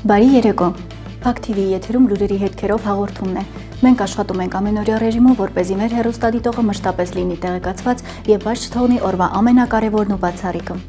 Բարի երեկո, Փակ TV եթերում լուրերի հետքերով հաղորդումն է։ Մենք աշխատում ենք ամենօրյա ռեժիմով, որպեսզի մեր հեռուստադիտողը մշտապես լինի տեղեկացված եւ բաց չթողնի օրվա ամենակարևորն ու բացառիկը։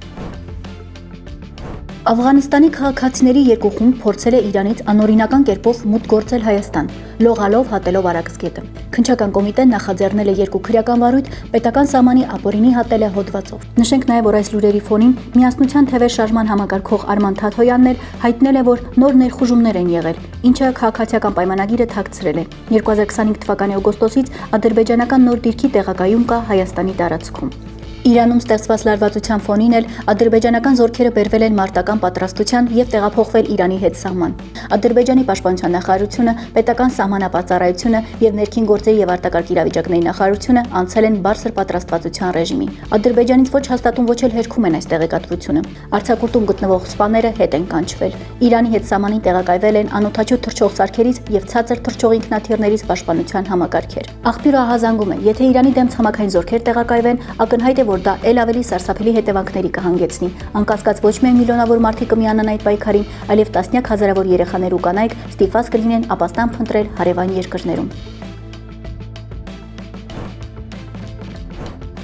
Աֆղանստանի քաղաքացիների երկու խումբ փորձել է Իրանից անօրինական կերպով մուտք գործել Հայաստան, լողալով հատելով Արաքսգետը։ Քննչական կոմիտեն նախաձեռնել է երկու քրեական վարույթ, պետական սահմանի ապօրինի հատել է հոդվածով։ Նշենք նաև, որ այս լուրերի ֆոնին Միասնության TV շարժման համակարգող Արման Թաթոյանն էլ հայտնել է, որ նոր ներխուժումներ են եղել, ինչը քաղաքացիական պայմանագիրը թաքցրել է։ 2025 թվականի օգոստոսից ադրբեջանական նոր դիրքի տեղակայում կա Հայաստանի տարածքում։ Իրանում ստեղծված լարվածության ֆոնին էլ ադրբեջանական զորքերը բերվել են մարտական պատրաստության եւ տեղափոխվել Իրանի հետ սահման։ Ադրբեջանի պաշտպանության նախարարությունը, պետական սահմանապատծառայությունը եւ ներքին գործերի եւ արտակարգ իրավիճակների նախարարությունը անցել են բարձր պատրաստվածության ռեժիմի։ Ադրբեջանից ոչ հաստատում, ոչ էլ հերքում են այս տեղեկատվությունը։ Արձակուրդում գտնվող սպաները հետ են կանչվել։ Իրանի հետ սահմանին տեղակայվել են անօդաչու թռչող սարքերից եւ ցածր թռչող ինքնաթիռներից պաշտպանության համակարգեր։ Աղբյուրը ահազանգում է, եթե Իրանի դեմ ցամաքային զորքեր տեղակայվեն, ակնհայտ է, որ դա ել ավելի սարսափելի հետևանքների կհանգեցնի։ Անկասկած ոչ միայն միլիոնավոր մարդիկ կմիանան այդ պայքարին, այլև տասնյակ հազարավոր երեխաներ ու կանայք ստիպված կլինեն ապաստան փնտրել հարևան երկրներում։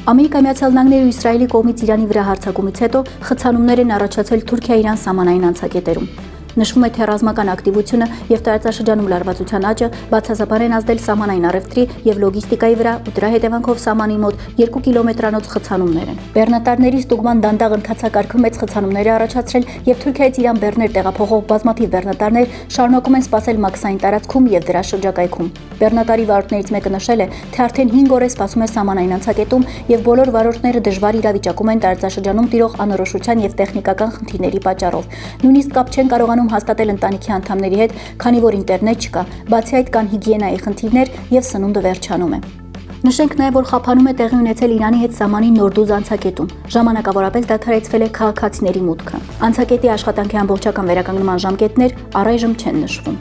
Ամերիկայի Միացյալ Նահանգների ու Իսրայելի կողմից Իրանի վրա հարձակումից հետո խցանումներ են առաջացել Թուրքիա-Իրան սահմանային անցակետերում։ Նշվում է, թե ռազմական ակտիվությունը եւ տարածաշրջանում լարվածության աճը բացասաբար են ազդել սահմանային առևտրի եւ լոգիստիկայի վրա, ու դրա հետևանքով սահմանի մոտ 2 կիլոմետրանոց խցանումներ են։ Բեռնատարների ստուգման դանդաղ ընթացակարգը մեծ խցանումներ է առաջացրել եւ Թուրքիայից Իրան բեռներ տեղափոխող բազմաթիվ բեռնատարներ շարունակում են սպասել Մաքսային տարածքում եւ դրա շրջակայքում։ Բեռնատարի վարորդներից մեկը նշել է, թե արդեն 5 օր է սպասում է սահմանային անցակետում եւ բոլոր վարորդները դժվար իրավիճակում են տարածաշրջանում տիրող անորոշության եւ տեխնիկական խնդիրների պատճառով։ Նույնիսկ կապ չեն կարողանում հաստատել ընտանիքի անդամների հետ, քանի որ ինտերնետ չկա, բացի այդ կան հիգիենայի խնդիրներ եւ սնունդը վերջանում է։ Նշենք նաև, որ խափանում է տեղի ունեցել Իրանի հետ սահմանի Նորդուզ անցակետում։ Ժամանակավորապես դադարեցվել է քաղաքացիների մուտքը։ Անցակետի աշխատանքի ամբողջական վերականգնման ժամկետներ առայժմ չեն նշվում։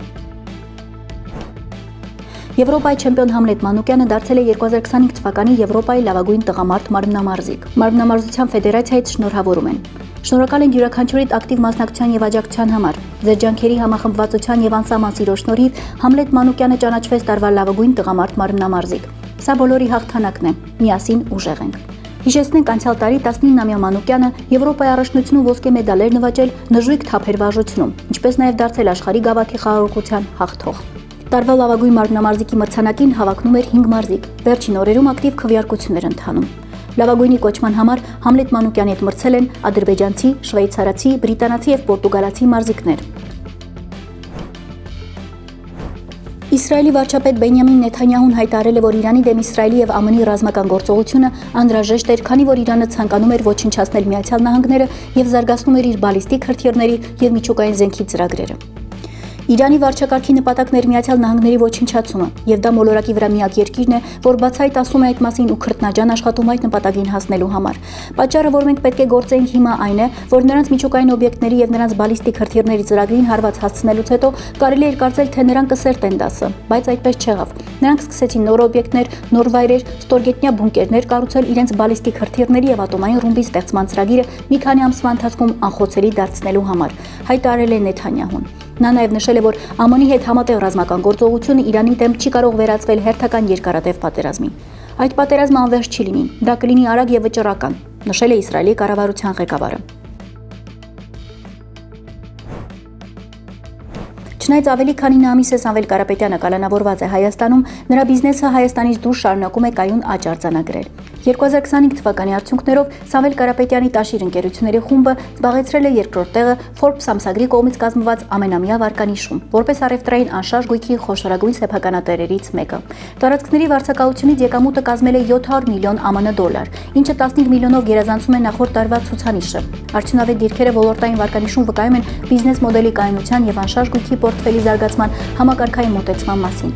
Եվրոպայի չեմպիոն Համլետ Մանուկյանը դարձել է 2025 թվականի Եվրոպայի լավագույն տղամարդ մարմնամարզիկ։ Մարմնամարզության ֆեդերացիայից շնորհավորում են։ Շնորհակալ ենք յուրաքանչյուրիդ ակտիվ մասնակցության եւ աջակցության համար։ Ձեր ջանքերի համախմբվածության եւ անսահման սիրո շնորհիվ Համլետ Մանուկյանը ճանաչվեց տարվա լավագույն տղամարդ մարմնամարզիկ։ Սա բոլորի հաղթանակն է։ Միասին ուժեղ ենք։ Հիշեցնենք, անցյալ տարի 19-ամյա Մանուկյանը Եվրոպայի առաջնությունում ոսկե մեդալներ նվաճել նժույգ թափեր վարժությունում, ինչպես նաև դարձել աշխարհի գավաթի խաղաղության հաղթող։ Տարվա լավագույն մարմնամարզիկի մրցանակին հավակնում էր 5 մարզիկ։ Վերջին օրերում ակտիվ քվեարկություններ ընթանում։ Լավագույնի կոչման համար Համլետ Մանուկյանի հետ մրցել են ադրբեջանցի, շվեյցարացի, բրիտանացի եւ պորտուգալացի մարզիկներ։ Իսրայելի վարչապետ Բենյամին Նեթանյահուն հայտարարել է, որ Իրանի դեմ Իսրայելի եւ ԱՄՆ-ի ռազմական գործողությունը անհրաժեշտ էր, քանի որ Իրանը ցանկանում էր ոչնչացնել Միացյալ Նահանգները եւ զարգացնում էր իր բալիստիկ հրթիռների եւ միջուկային զենքի ծրագրերը։ Իրանի վարչակարգի նպատակն էր Միացյալ Նահանգների ոչնչացումը, եւ դա մոլորակի վրա միակ երկիրն է, որ բացահայտ ասում է այդ մասին ու քրտնաջան աշխատում այդ նպատակին հասնելու համար։ Պատճառը, որ մենք պետք է գործենք հիմա, այն է, որ նրանց միջուկային օբյեկտների եւ նրանց բալիստիկ հրթիռների ծրագրին հարված հասցնելուց հետո կարելի էր կարծել, թե նրանք կսերտեն դասը, բայց այդպես չեղավ։ Նրանք սկսեցին նոր օբյեկտներ, նոր վայրեր, ստորգետնյա բունկերներ կառուցել իրենց բալիստիկ հրթիռների եւ ատոմային ռումբի ստեղծման ծրագիրը մի քանի ամսվա ընթացքում անխոցելի դարձնելու համար, հայտարարել է Նեթանյահուն։ Նա նաև նշել է, որ ԱՄՆ-ի հետ համատեղ ռազմական գործողությունը Իրանի դեմ չի կարող վերածվել հերթական երկարատև պատերազմի։ Այդ պատերազմը անվերջ չի լինի, դա կլինի արագ եւ վճռական, նշել է Իսրայելի կառավարության ղեկավարը։ Չնայած ավելի քան 9 ամիս է Սամվել Կարապետյանը կալանավորված է Հայաստանում, նրա բիզնեսը Հայաստանից դուրս շարունակում է կայուն աճ արձանագրել։ 2025 թվականի արդյունքներով Սամվել Կարապետյանի Տաշիր ընկերությունների խումբը զբաղեցրել է երկրորդ տեղը Forbes ամսագրի կողմից կազմված ամենամյա վարկանիշում, որպես առևտրային անշարժ գույքի խոշորագույն սեփականատերերից մեկը։ Տարածքների վարձակալությունից եկամուտը կազմել է 700 միլիոն ԱՄՆ դոլար, ինչը 15 միլիոնով գերազանցում է նախորդ տարվա ցուցանիշը։ Արդյունավետ դիրքերը ոլորտային վարկանիշում վկայում են բիզնես մոդելի կայունության եւ անշարժ գույքի պորտֆելի զարգացման համակարգային մոտեցման մասին։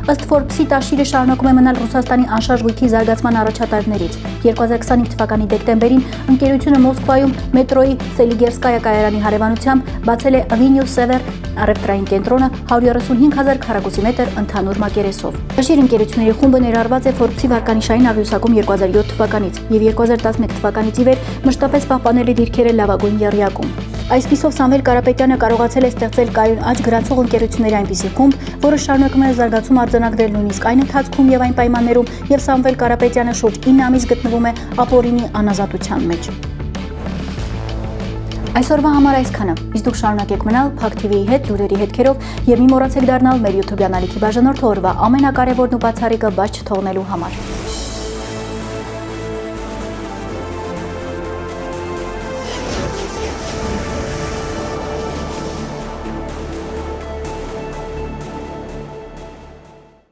Ըստ Forbes-ի Տաշիրը շարունակում է մնալ Ռուսաստանի անշարժ գույքի զարգացման առաջատարներից։ 2025 թվականի դեկտեմբերին ընկերությունը Մոսկվայում մետրոյի Սելիգերսկայա կայարանի հարևանությամբ բացել է Avenue Sever առևտրային կենտրոնը 135,000 քառակուսի մետր ընդհանուր մակերեսով։ Տաշիր ընկերությունների խումբը ներառված է Forbes-ի վարկանիշային աղյուսակում 2007 թվականից եւ 2011 թվականից ի վեր մշտապես պահպանել է դիրքերը լավագույն եռյակում։ Այսպիսով Սամվել Կարապետյանը կարողացել է ստեղծել կայուն աճ գրանցող ընկերությունների այնպիսի խումբ, որը շարունակում է զարգացում արձանագրել նույնիսկ այն ընթացքում եւ այն պայմաններում, եւ Սամվել Կարապետյանը շուրջ 9 ամիս գտնվում է ապօրինի անազատության մեջ։ Այսօրվա համար այսքանը։ Իսկ դուք շարունակեք մնալ Փակ TV-ի հետ լուրերի հետքերով եւ մի մոռացեք դառնալ մեր YouTube ալիքի բաժանորդը օրվա ամենակարևորն ու բացառիկը բաց չթողնելու համար։